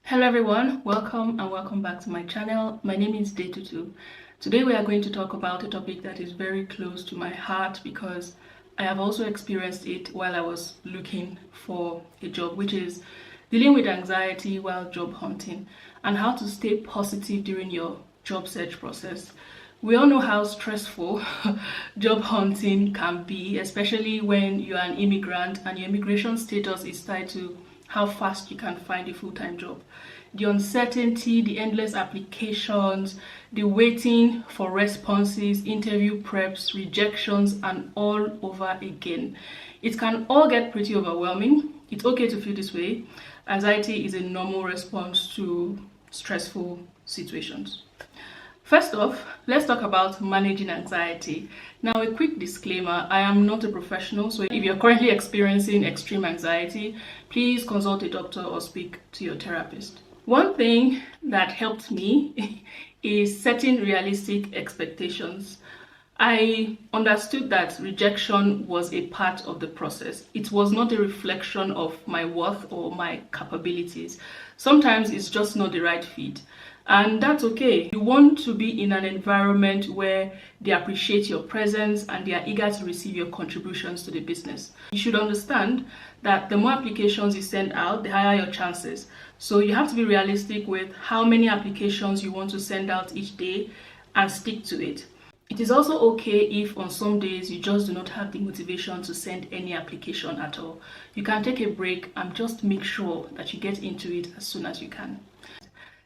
Hello everyone, welcome and welcome back to my channel. My name is Detutu. Today we are going to talk about a topic that is very close to my heart because I have also experienced it while I was looking for a job, which is dealing with anxiety while job hunting and how to stay positive during your job search process. We all know how stressful job hunting can be, especially when you are an immigrant and your immigration status is tied to how fast you can find a full-time job. The uncertainty, the endless applications, the waiting for responses, interview preps, rejections, and all over again. It can all get pretty overwhelming. It's okay to feel this way. Anxiety is a normal response to stressful situations. First off, let's talk about managing anxiety. Now, a quick disclaimer, I am not a professional, so if you're currently experiencing extreme anxiety, please consult a doctor or speak to your therapist. One thing that helped me is setting realistic expectations. I understood that rejection was a part of the process. It was not a reflection of my worth or my capabilities. Sometimes it's just not the right fit. And that's okay. You want to be in an environment where they appreciate your presence and they are eager to receive your contributions to the business. You should understand that the more applications you send out, the higher your chances. So you have to be realistic with how many applications you want to send out each day and stick to it. It is also okay if on some days you just do not have the motivation to send any application at all. You can take a break and just make sure that you get into it as soon as you can.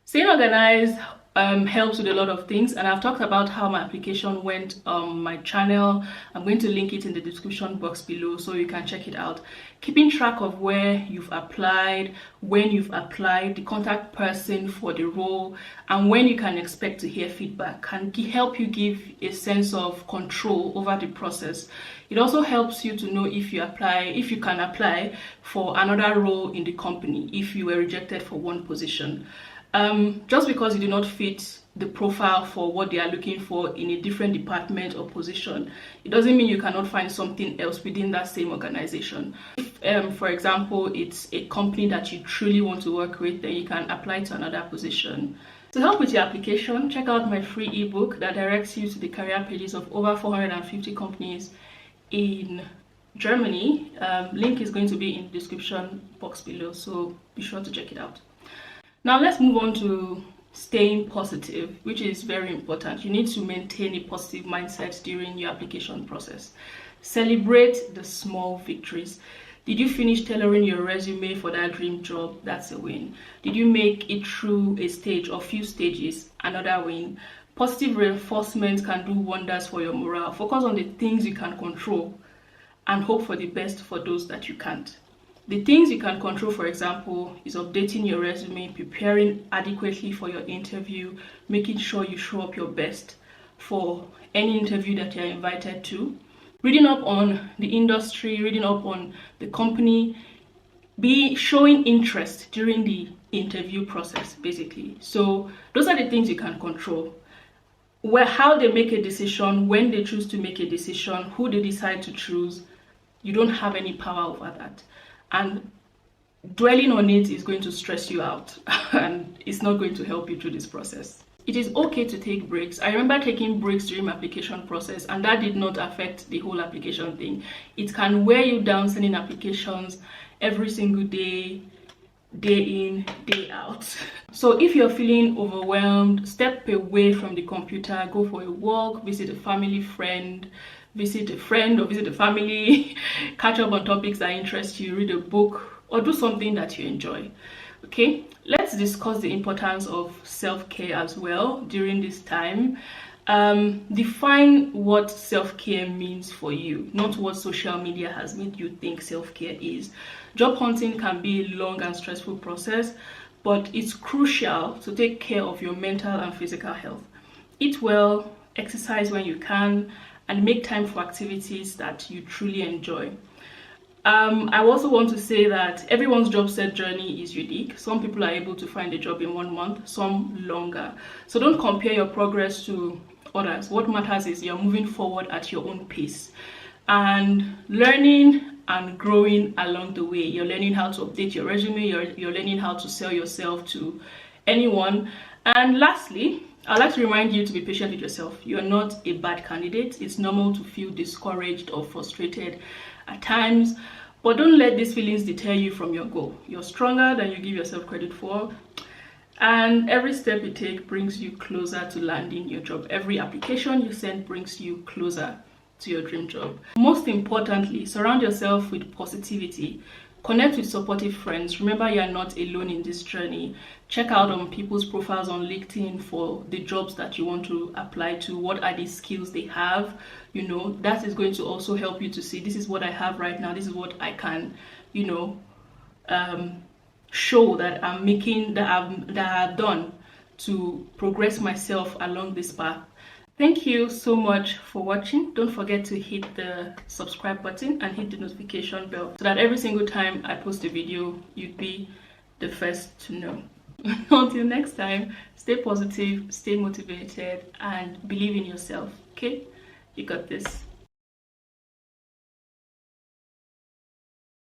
Staying organized helps with a lot of things, and I've talked about how my application went on my channel. I'm going to link it in the description box below so you can check it out. Keeping track of where you've applied, when you've applied, the contact person for the role, and when you can expect to hear feedback can help you give a sense of control over the process. It also helps you to know if you can apply for another role in the company if you were rejected for one position. Just because you do not fit the profile for what they are looking for in a different department or position, it doesn't mean you cannot find something else within that same organization. If, for example, it's a company that you truly want to work with, then you can apply to another position. To help with your application, check out my free ebook that directs you to the career pages of over 450 companies in Germany. Link is going to be in the description box below, so be sure to check it out. Now let's move on to staying positive, which is very important. You need to maintain a positive mindset during your application process. Celebrate the small victories. Did you finish tailoring your resume for that dream job? That's a win. Did you make it through a stage or few stages? Another win. Positive reinforcement can do wonders for your morale. Focus on the things you can control and hope for the best for those that you can't. The things you can control, for example, is updating your resume, preparing adequately for your interview, making sure you show up your best for any interview that you're invited to, reading up on the industry, reading up on the company, be showing interest during the interview process, basically. So those are the things you can control. How they make a decision, when they choose to make a decision, who they decide to choose, you don't have any power over that. And dwelling on it is going to stress you out and it's not going to help you through this process. It is okay to take breaks. I remember taking breaks during my application process and that did not affect the whole application thing. It can wear you down sending applications every single day, day in, day out. So if you're feeling overwhelmed, step away from the computer, go for a walk, visit a family friend, visit a friend or visit a family, catch up on topics that interest you, read a book, or do something that you enjoy. Okay, let's discuss the importance of self-care as well during this time. Define what self-care means for you, not what social media has made you think self-care is. Job hunting can be a long and stressful process, but it's crucial to take care of your mental and physical health. Eat well, exercise when you can, and make time for activities that you truly enjoy. I also want to say that everyone's job search journey is unique. Some people are able to find a job in 1 month, some longer. So don't compare your progress to others. What matters is you're moving forward at your own pace. And learning and growing along the way. You're learning how to update your resume, you're learning how to sell yourself to anyone. And lastly, I'd like to remind you to be patient with yourself. You're not a bad candidate. It's normal to feel discouraged or frustrated at times, but don't let these feelings deter you from your goal. You're stronger than you give yourself credit for, and every step you take brings you closer to landing your job. Every application you send brings you closer to your dream job. Most importantly, surround yourself with positivity. Connect with supportive friends. Remember, you are not alone in this journey. Check out people's profiles on LinkedIn for the jobs that you want to apply to. What are the skills they have? You know, that is going to also help you to see, this is what I have right now. This is what I can, you know, show that I'm making, that I've done to progress myself along this path. Thank you so much for watching. Don't forget to hit the subscribe button and hit the notification bell so that every single time I post a video, you'd be the first to know. Until next time, stay positive, stay motivated, and believe in yourself, okay? You got this.